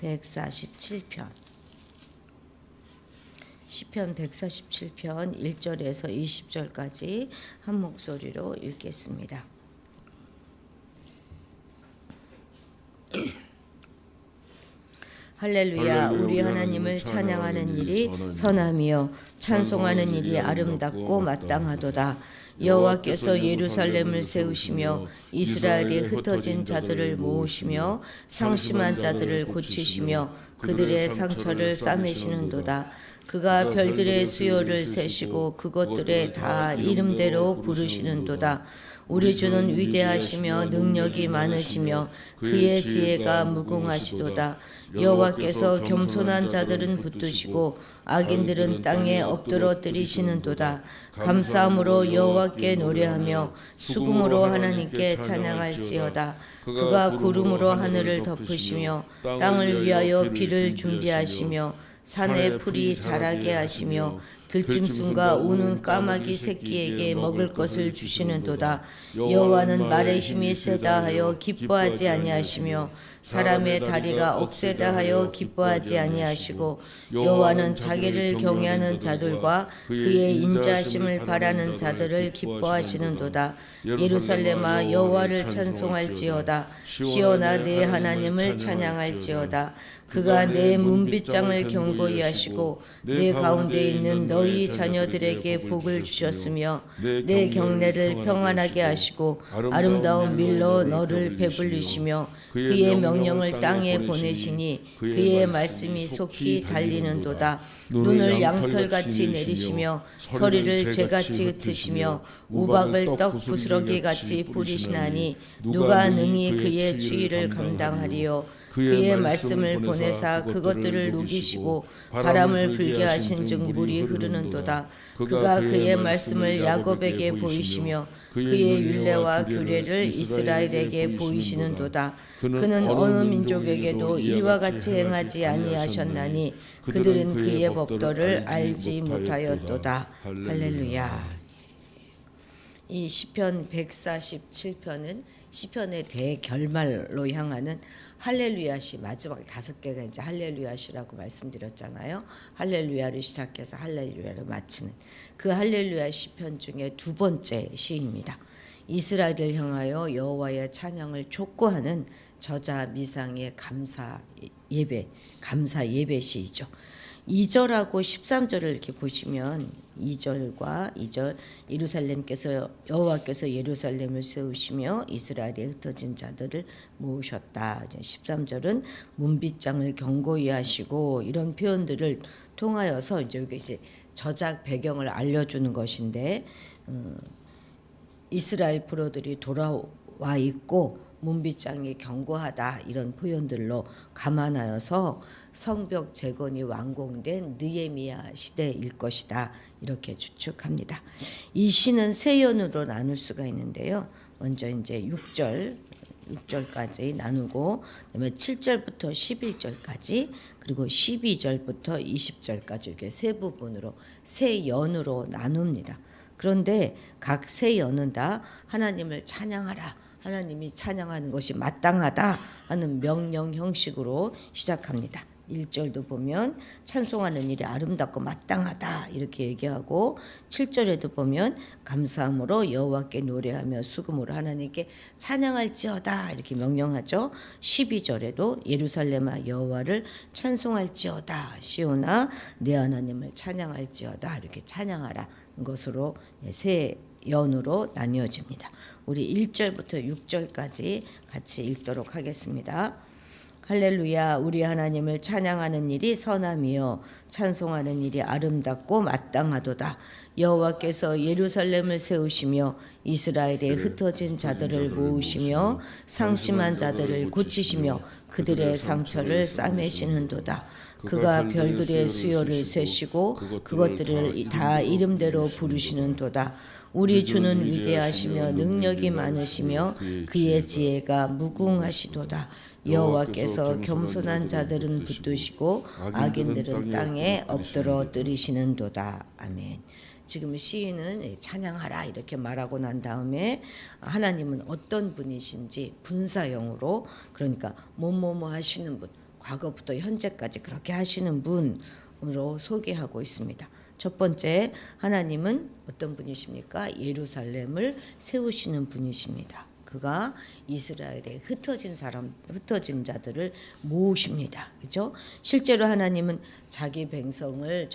147편 시편 147편 1절에서 20절까지 한 목소리로 읽겠습니다. 할렐루야, 우리 하나님을 찬양하는 일이 선함이요 찬송하는 일이 아름답고 마땅하도다. 여호와께서 예루살렘을 세우시며 이스라엘의 흩어진 자들을 모으시며 상심한 자들을 고치시며 그들의 상처를 싸매시는도다. 그가 별들의 수요를 세시고 그것들의 다 이름대로 부르시는도다. 우리 주는 위대하시며 능력이 많으시며 그의 지혜가 무궁하시도다. 여호와께서 겸손한 자들은 붙드시고 악인들은 땅에 엎드러뜨리시는도다. 감사함으로 여호와께 노래하며 수금으로 하나님께 찬양할지어다. 그가 구름으로 하늘을 덮으시며 땅을 위하여 비를 준비하시며 산에 풀이 자라게 하시며 들짐승과 우는 까마귀 새끼에게 먹을 것을 주시는도다. 여호와는 말의 힘이 세다 하여 기뻐하지 아니하시며 사람의 다리가 억세다 하여 기뻐하지 아니하시고 여호와는 자기를 경외하는 자들과 그의 인자하심을 바라는 자들을 기뻐하시는도다. 예루살렘아 여호와를 찬송할지어다. 시온아 내 하나님을 찬양할지어다. 그가 내 문빗장을 견고히 하시고 내 가운데 있는 너희 자녀들에게 복을 주셨으며 내 경내를 평안하게 하시고 아름다운 밀로 너를 배불리시며 그의 명령을 땅에 보내시니 그의 말씀이 속히 달리는도다. 눈을 양털같이 내리시며 소리를 재같이 흩으시며 우박을 떡 부스러기같이 뿌리시나니 누가 능히 그의 주의를 감당하리요. 그의 말씀을 보내사 그것들을 누기시고 바람을 불게 하신즉 물이 흐르는도다. 그가 그의 말씀을 야곱에게 보이시며 그의 율례와 규례를 이스라엘에게 보이시는도다. 그는 어느 민족에게도 이와 같이 행하지 아니하셨나니 그들은 그의 법도를 알지 못하였도다. 할렐루야. 이 시편 147편은 시편의 대결말로 향하는 할렐루야시 마지막 5개가 이제 할렐루야시라고 말씀드렸잖아요. 할렐루야를 시작해서 할렐루야를 마치는 그 할렐루야 시편 중에 두 번째 시입니다. 이스라엘을 향하여 여호와의 찬양을 촉구하는 저자 미상의 감사 예배 시이죠. 2절하고 13절을 이렇게 보시면 2절과 2절 여호와께서 예루살렘을 세우시며 이스라엘에 흩어진 자들을 모으셨다. 13절은 문빗장을 견고히 하시고 이런 표현들을 통하여서 이제 저작 배경을 알려주는 것인데 이스라엘 프로들이 돌아와 있고 문빗장이 견고하다 이런 표현들로 감안하여서 성벽 재건이 완공된 느헤미야 시대일 것이다 이렇게 추측합니다. 이 시는 세 연으로 나눌 수가 있는데요. 먼저 이제 6절까지 나누고 그다음에 7절부터 11절까지 그리고 12절부터 20절까지 이렇게 세 부분으로 세 연으로 나눕니다. 그런데 각 세 연은 다 하나님을 찬양하라. 하나님이 찬양하는 것이 마땅하다 하는 명령 형식으로 시작합니다. 1절도 보면 찬송하는 일이 아름답고 마땅하다 이렇게 얘기하고 7절에도 보면 감사함으로 여호와께 노래하며 수금으로 하나님께 찬양할지어다 이렇게 명령하죠. 12절에도 예루살렘아 여호와를 찬송할지어다. 시온아 내 하나님을 찬양할지어다 이렇게 찬양하라 것으로 세 연으로 나뉘어집니다. 우리 1절부터 6절까지 같이 읽도록 하겠습니다. 할렐루야, 우리 하나님을 찬양하는 일이 선함이요 찬송하는 일이 아름답고 마땅하도다. 여호와께서 예루살렘을 세우시며 이스라엘에 흩어진 자들을 모으시며 상심한 자들을 고치시며 그들의 상처를 싸매시는도다. 그가 별들의 수요를 세시고 그것들을 다 이름대로 부르시는도다. 우리 주는 위대하시며 능력이 많으시며 그의 지혜가 무궁하시도다. 여호와께서 겸손한 자들은 붙드시고 악인들은 땅에 엎드러뜨리시는도다. 아멘. 지금 시인은 찬양하라 이렇게 말하고 난 다음에 하나님은 어떤 분이신지 분사형으로 그러니까 뭐뭐뭐 하시는 분 과거부터 현재까지 그렇게 하시는 분으로 소개하고 있습니다. 첫 번째, 하나님은 어떤 분이십니까? 예루살렘을 세우시는 분이십니다. 그가 이스라엘에 흩어진 자들을 모으십니다. 그죠? 실제로 하나님은 자기 백성을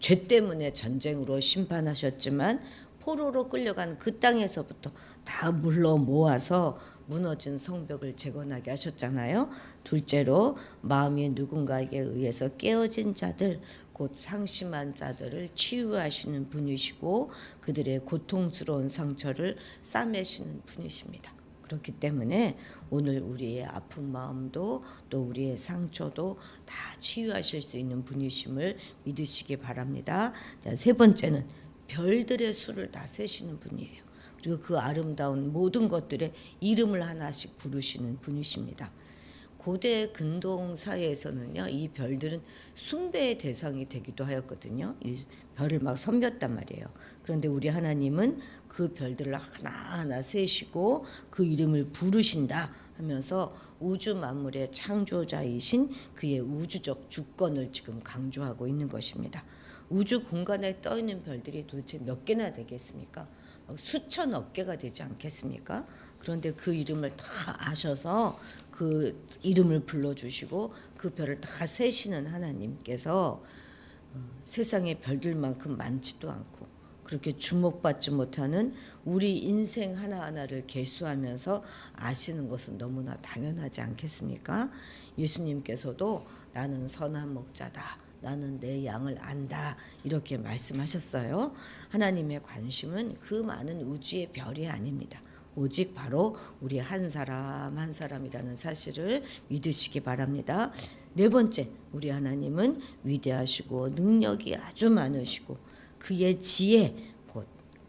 죄 때문에 전쟁으로 심판하셨지만 포로로 끌려간 그 땅에서부터 다 물러 모아서 무너진 성벽을 재건하게 하셨잖아요. 둘째로 마음이 누군가에게 의해서 깨어진 자들, 곧 상심한 자들을 치유하시는 분이시고 그들의 고통스러운 상처를 싸매시는 분이십니다. 그렇기 때문에 오늘 우리의 아픈 마음도 또 우리의 상처도 다 치유하실 수 있는 분이심을 믿으시기 바랍니다. 자, 세 번째는 별들의 수를 다 세시는 분이에요. 그리고 그 아름다운 모든 것들의 이름을 하나씩 부르시는 분이십니다. 고대 근동 사회에서는요, 이 별들은 숭배의 대상이 되기도 하였거든요. 이 별을 막 섬겼단 말이에요. 그런데 우리 하나님은 그 별들을 하나하나 세시고 그 이름을 부르신다 하면서 우주 만물의 창조자이신 그의 우주적 주권을 지금 강조하고 있는 것입니다. 우주 공간에 떠 있는 별들이 도대체 몇 개나 되겠습니까? 수천억 개가 되지 않겠습니까? 그런데 그 이름을 다 아셔서 그 이름을 불러주시고 그 별을 다 세시는 하나님께서 세상에 별들만큼 많지도 않고 그렇게 주목받지 못하는 우리 인생 하나하나를 계수하면서 아시는 것은 너무나 당연하지 않겠습니까? 예수님께서도 나는 선한 목자다. 나는 내 양을 안다. 이렇게 말씀하셨어요. 하나님의 관심은 그 많은 우주의 별이 아닙니다. 오직 바로 우리 한 사람 한 사람이라는 사실을 믿으시기 바랍니다. 네 번째, 우리 하나님은 위대하시고 능력이 아주 많으시고 그의 지혜, 곧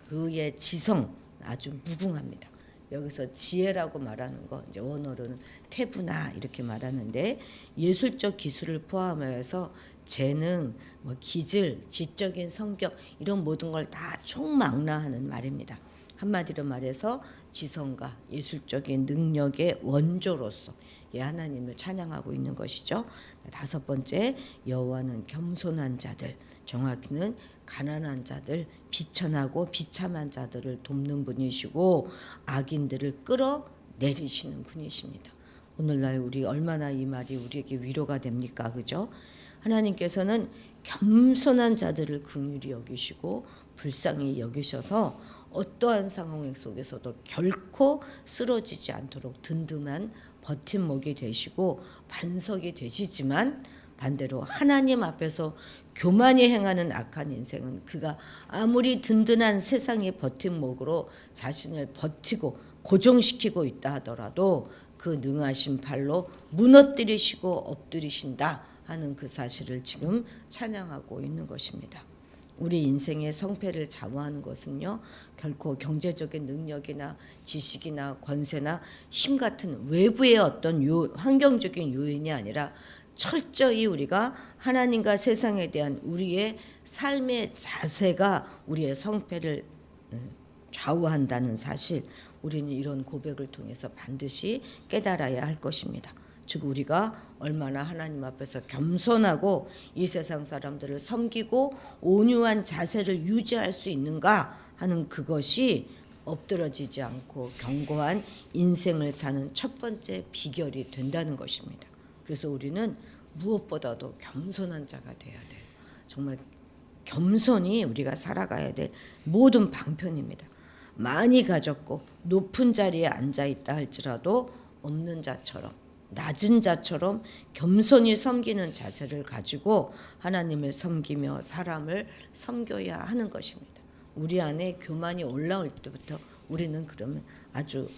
그의 지성 아주 무궁합니다. 여기서 지혜라고 말하는 거 이제 원어로는 태부나 이렇게 말하는데 예술적 기술을 포함해서 재능, 기질, 지적인 성격 이런 모든 걸 다 총망라하는 말입니다. 한마디로 말해서 지성과 예술적인 능력의 원조로서 하나님을 찬양하고 있는 것이죠. 다섯 번째, 여호와는 겸손한 자들, 정확히는 가난한 자들, 비천하고 비참한 자들을 돕는 분이시고 악인들을 끌어내리시는 분이십니다. 오늘날 우리 얼마나 이 말이 우리에게 위로가 됩니까? 그죠? 하나님께서는 겸손한 자들을 긍휼히 여기시고 불쌍히 여기셔서 어떠한 상황 속에서도 결코 쓰러지지 않도록 든든한 버팀목이 되시고 반석이 되시지만 반대로 하나님 앞에서 교만히 행하는 악한 인생은 그가 아무리 든든한 세상의 버팀목으로 자신을 버티고 고정시키고 있다 하더라도 그 능하신 팔로 무너뜨리시고 엎드리신다 하는 그 사실을 지금 찬양하고 있는 것입니다. 우리 인생의 성패를 좌우하는 것은요, 결코 경제적인 능력이나 지식이나 권세나 힘 같은 외부의 어떤 환경적인 요인이 아니라 철저히 우리가 하나님과 세상에 대한 우리의 삶의 자세가 우리의 성패를 좌우한다는 사실, 우리는 이런 고백을 통해서 반드시 깨달아야 할 것입니다. 즉 우리가 얼마나 하나님 앞에서 겸손하고 이 세상 사람들을 섬기고 온유한 자세를 유지할 수 있는가 하는 그것이 엎드러지지 않고 견고한 인생을 사는 첫 번째 비결이 된다는 것입니다. 그래서 우리는 무엇보다도 겸손한 자가 돼야 돼요. 정말 겸손히 우리가 살아가야 될 모든 방편입니다. 많이 가졌고 높은 자리에 앉아있다 할지라도 없는 자처럼 낮은 자처럼 겸손히 섬기는 자세를 가지고 하나님을 섬기며 사람을 섬겨야 하는 것입니다. 우리 안에 교만이 올라올 때부터 우리는 그러면 아주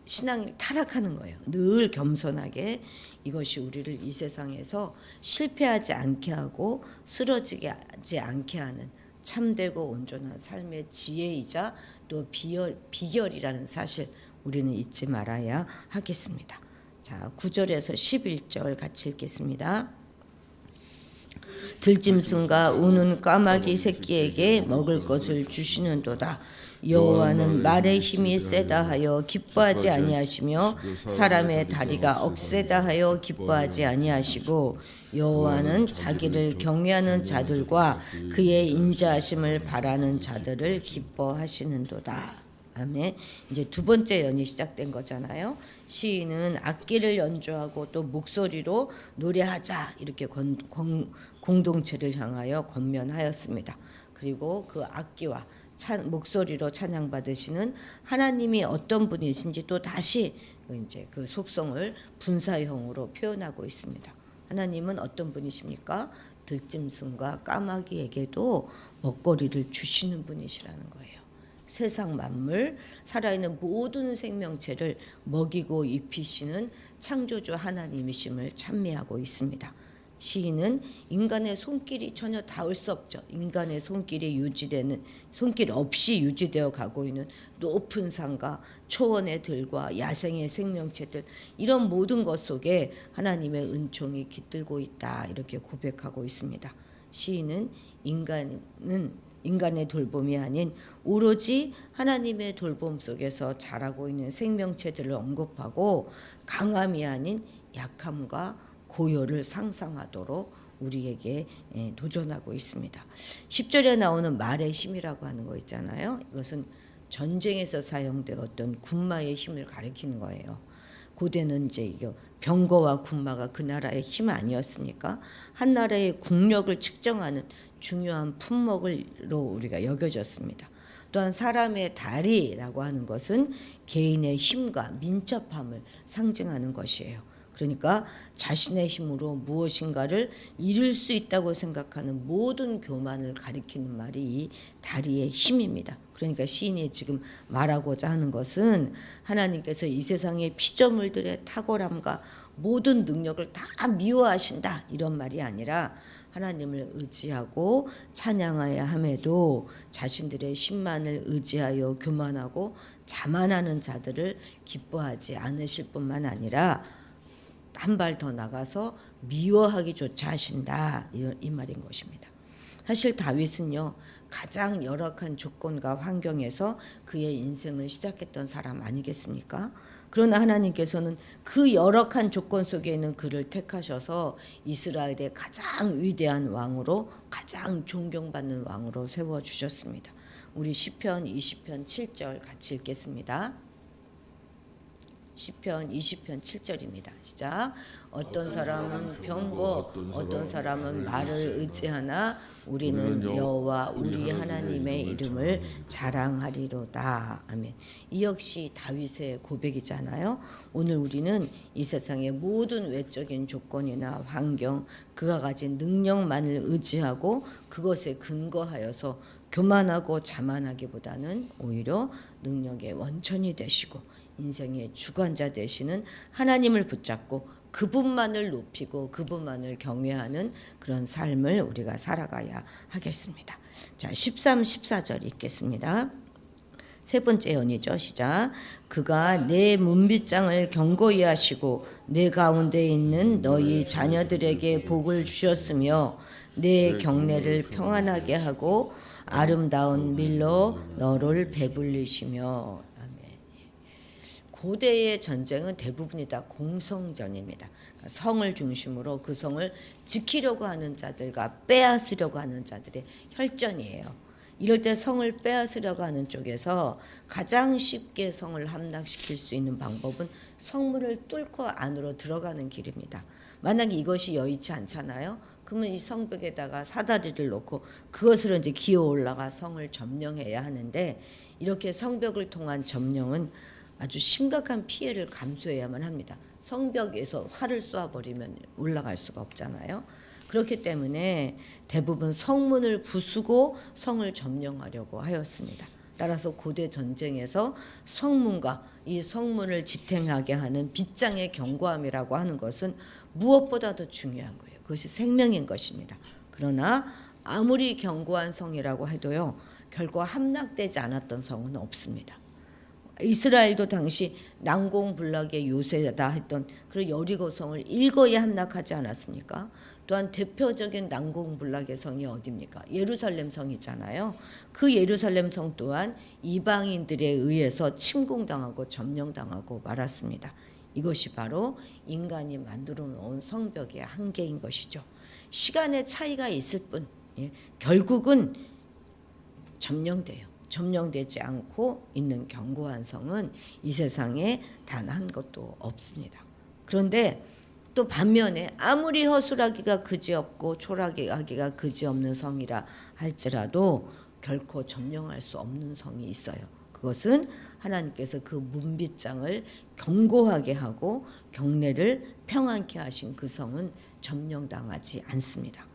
신앙이 타락하는 거예요. 늘 겸손하게 이것이 우리를 이 세상에서 실패하지 않게 하고 쓰러지지 않게 하는 참되고 온전한 삶의 지혜이자 또 비결이라는 사실 우리는 잊지 말아야 하겠습니다. 자, 9절에서 11절 같이 읽겠습니다. 들짐승과 우는 까마귀 새끼에게 먹을 것을 주시는도다. 여호와는 말의 힘이 세다 하여 기뻐하지 아니하시며 사람의 다리가 억세다 하여 기뻐하지 아니하시고 여호와는 자기를 경외하는 자들과 그의 인자하심을 바라는 자들을 기뻐하시는도다. 아멘. 이제 두 번째 연이 시작된 거잖아요. 시인은 악기를 연주하고 또 목소리로 노래하자 이렇게 공동체를 향하여 권면하였습니다. 그리고 그 악기와 목소리로 찬양받으시는 하나님이 어떤 분이신지 또 다시 이제 그 속성을 분사형으로 표현하고 있습니다. 하나님은 어떤 분이십니까? 들짐승과 까마귀에게도 먹거리를 주시는 분이시라는 거예요. 세상 만물, 살아있는 모든 생명체를 먹이고 입히시는 창조주 하나님이심을 찬미하고 있습니다. 시인은 인간의 손길이 전혀 닿을 수 없죠. 인간의 손길 없이 유지되어 가고 있는 높은 산과 초원의 들과 야생의 생명체들, 이런 모든 것 속에 하나님의 은총이 깃들고 있다, 이렇게 고백하고 있습니다. 시인은 인간의 돌봄이 아닌 오로지 하나님의 돌봄 속에서 자라고 있는 생명체들을 언급하고 강함이 아닌 약함과 고요를 상상하도록 우리에게 도전하고 있습니다. 10절에 나오는 말의 힘이라고 하는 거 있잖아요. 이것은 전쟁에서 사용되었던 군마의 힘을 가리키는 거예요. 고대는 이제 이거 병거와 군마가 그 나라의 힘 아니었습니까? 한 나라의 국력을 측정하는 중요한 품목으로 우리가 여겨졌습니다. 또한 사람의 다리라고 하는 것은 개인의 힘과 민첩함을 상징하는 것이에요. 그러니까 자신의 힘으로 무엇인가를 이룰 수 있다고 생각하는 모든 교만을 가리키는 말이 이 다리의 힘입니다. 그러니까 시인이 지금 말하고자 하는 것은 하나님께서 이 세상의 피조물들의 탁월함과 모든 능력을 다 미워하신다, 이런 말이 아니라 하나님을 의지하고 찬양해야 함에도 자신들의 힘만을 의지하여 교만하고 자만하는 자들을 기뻐하지 않으실 뿐만 아니라 한 발 더 나가서 미워하기조차 하신다, 이 말인 것입니다. 사실 다윗은요, 가장 열악한 조건과 환경에서 그의 인생을 시작했던 사람 아니겠습니까? 그러나 하나님께서는 그 열악한 조건 속에 있는 그를 택하셔서 이스라엘의 가장 위대한 왕으로, 가장 존경받는 왕으로 세워주셨습니다. 우리 시편 20편 7절 같이 읽겠습니다. 시편 20편 7절입니다. 시작. 어떤 사람은 병거, 어떤 사람은 말을 의지하나 우리는 여호와 우리 하나님의 이름을 자랑하리로다. 아멘. 이 역시 다윗의 고백이잖아요. 오늘 우리는 이 세상의 모든 외적인 조건이나 환경, 그가 가진 능력만을 의지하고 그것에 근거하여서 교만하고 자만하기보다는 오히려 능력의 원천이 되시고 인생의 주관자 되시는 하나님을 붙잡고 그분만을 높이고 그분만을 경외하는 그런 삶을 우리가 살아가야 하겠습니다. 자, 13, 14절 읽겠습니다. 세 번째 연이죠. 시작. 그가 내 문빗장을 견고히 하시고 내 가운데 있는 너희 자녀들에게 복을 주셨으며 내 경내를 평안하게 하고 아름다운 밀로 너를 배불리시며. 고대의 전쟁은 대부분이 다 공성전입니다. 성을 중심으로 그 성을 지키려고 하는 자들과 빼앗으려고 하는 자들의 혈전이에요. 이럴 때 성을 빼앗으려고 하는 쪽에서 가장 쉽게 성을 함락시킬 수 있는 방법은 성문을 뚫고 안으로 들어가는 길입니다. 만약에 이것이 여의치 않잖아요. 그러면 이 성벽에다가 사다리를 놓고 그것으로 이제 기어 올라가 성을 점령해야 하는데, 이렇게 성벽을 통한 점령은 아주 심각한 피해를 감수해야만 합니다. 성벽에서 활을 쏘아버리면 올라갈 수가 없잖아요. 그렇기 때문에 대부분 성문을 부수고 성을 점령하려고 하였습니다. 따라서 고대 전쟁에서 성문과 이 성문을 지탱하게 하는 빗장의 견고함이라고 하는 것은 무엇보다도 중요한 거예요. 그것이 생명인 것입니다. 그러나 아무리 견고한 성이라고 해도요, 결코 함락되지 않았던 성은 없습니다. 이스라엘도 당시 난공불락의 요새다 했던 그런 여리고성을 일거에 함락하지 않았습니까? 또한 대표적인 난공불락의 성이 어디입니까? 예루살렘 성이잖아요. 그 예루살렘 성 또한 이방인들에 의해서 침공당하고 점령당하고 말았습니다. 이것이 바로 인간이 만들어 놓은 성벽의 한계인 것이죠. 시간의 차이가 있을 뿐 결국은 점령돼요. 점령되지 않고 있는 견고한 성은 이 세상에 단 한 것도 없습니다. 그런데 또 반면에 아무리 허술하기가 그지없고 초라하기가 그지없는 성이라 할지라도 결코 점령할 수 없는 성이 있어요. 그것은 하나님께서 그 문빗장을 견고하게 하고 경내를 평안케 하신 그 성은 점령당하지 않습니다.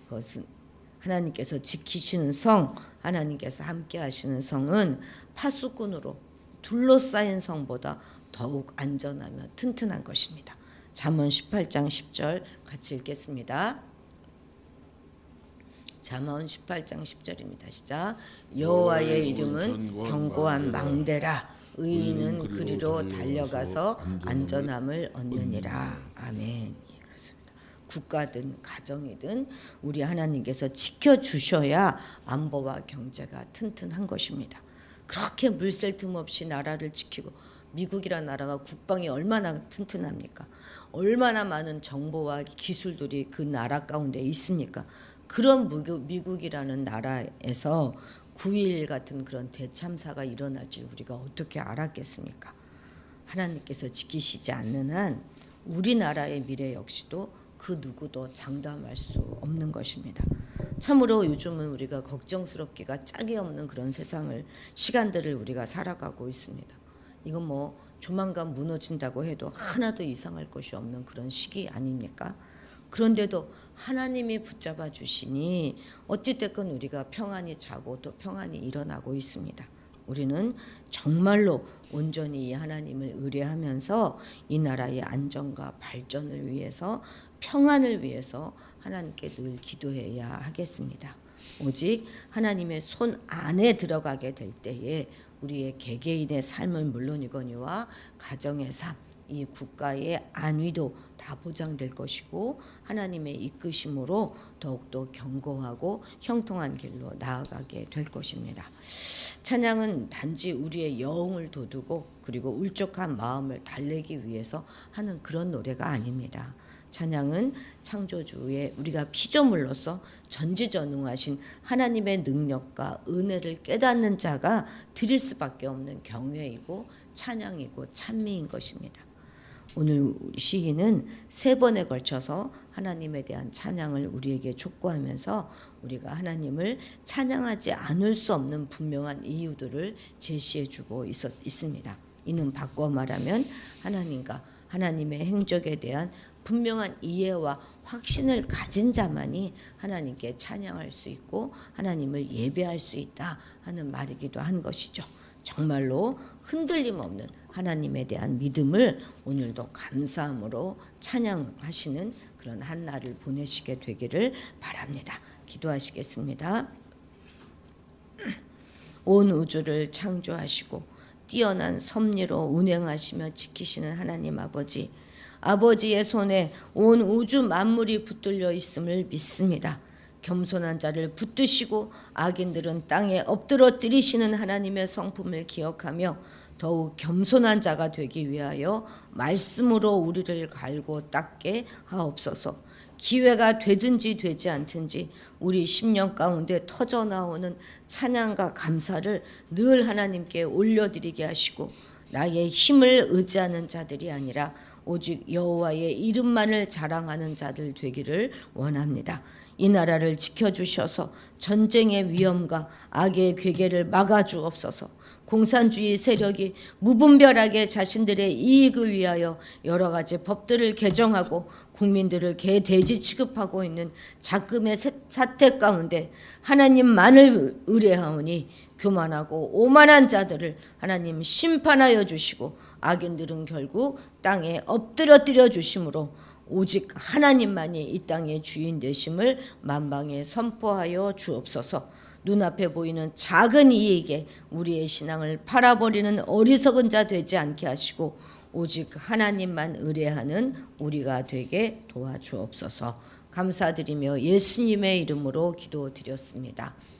그것은 하나님께서 지키시는 성, 하나님께서 함께 하시는 성은 파수꾼으로 둘러싸인 성보다 더욱 안전하며 튼튼한 것입니다. 잠언 18장 10절 같이 읽겠습니다. 잠언 18장 10절입니다. 시작. 여호와의 이름은 견고한 망대라. 의인은 그리로 달려가서 안전함을 얻느니라. 아멘. 그렇습니다. 국가든 가정이든 우리 하나님께서 지켜주셔야 안보와 경제가 튼튼한 것입니다. 그렇게 물샐 틈 없이 나라를 지키고 미국이라는 나라가 국방이 얼마나 튼튼합니까? 얼마나 많은 정보와 기술들이 그 나라 가운데 있습니까? 그런 미국이라는 나라에서 9.11 같은 그런 대참사가 일어날지 우리가 어떻게 알았겠습니까? 하나님께서 지키시지 않는 한 우리나라의 미래 역시도 그 누구도 장담할 수 없는 것입니다. 참으로 요즘은 우리가 걱정스럽기가 짝이 없는 그런 시간들을 우리가 살아가고 있습니다. 이건 뭐 조만간 무너진다고 해도 하나도 이상할 것이 없는 그런 시기 아닙니까? 그런데도 하나님이 붙잡아 주시니 어찌됐건 우리가 평안히 자고 또 평안히 일어나고 있습니다. 우리는 정말로 온전히 이 하나님을 의뢰하면서 이 나라의 안정과 발전을 위해서 평안을 위해서 하나님께 늘 기도해야 하겠습니다. 오직 하나님의 손 안에 들어가게 될 때에 우리의 개개인의 삶은 물론이거니와 가정의 삶, 이 국가의 안위도 다 보장될 것이고 하나님의 이끄심으로 더욱더 견고하고 형통한 길로 나아가게 될 것입니다. 찬양은 단지 우리의 영을 돋우고 그리고 울적한 마음을 달래기 위해서 하는 그런 노래가 아닙니다. 찬양은 창조주의 우리가 피조물로서 전지전능하신 하나님의 능력과 은혜를 깨닫는 자가 드릴 수밖에 없는 경외이고 찬양이고 찬미인 것입니다. 오늘 시인은 3번에 걸쳐서 하나님에 대한 찬양을 우리에게 촉구하면서 우리가 하나님을 찬양하지 않을 수 없는 분명한 이유들을 제시해주고 있습니다. 이는 바꿔 말하면 하나님과 하나님의 행적에 대한 분명한 이해와 확신을 가진 자만이 하나님께 찬양할 수 있고 하나님을 예배할 수 있다 하는 말이기도 한 것이죠. 정말로 흔들림 없는 하나님에 대한 믿음을 오늘도 감사함으로 찬양하시는 그런 한 날을 보내시게 되기를 바랍니다. 기도하시겠습니다. 온 우주를 창조하시고 뛰어난 섭리로 운행하시며 지키시는 하나님 아버지, 아버지의 손에 온 우주 만물이 붙들려 있음을 믿습니다. 겸손한 자를 붙드시고 악인들은 땅에 엎드러뜨리시는 하나님의 성품을 기억하며 더욱 겸손한 자가 되기 위하여 말씀으로 우리를 갈고 닦게 하옵소서. 기회가 되든지 되지 않든지 우리 심령 가운데 터져나오는 찬양과 감사를 늘 하나님께 올려드리게 하시고 나의 힘을 의지하는 자들이 아니라 오직 여호와의 이름만을 자랑하는 자들 되기를 원합니다. 이 나라를 지켜주셔서 전쟁의 위험과 악의 괴계를 막아주옵소서. 공산주의 세력이 무분별하게 자신들의 이익을 위하여 여러 가지 법들을 개정하고 국민들을 개돼지 취급하고 있는 작금의 사태 가운데 하나님만을 의뢰하오니 교만하고 오만한 자들을 하나님 심판하여 주시고 악인들은 결국 땅에 엎드러뜨려 주심으로 오직 하나님만이 이 땅의 주인 되심을 만방에 선포하여 주옵소서. 눈앞에 보이는 작은 이익에 우리의 신앙을 팔아버리는 어리석은 자 되지 않게 하시고 오직 하나님만 의뢰하는 우리가 되게 도와주옵소서. 감사드리며 예수님의 이름으로 기도드렸습니다.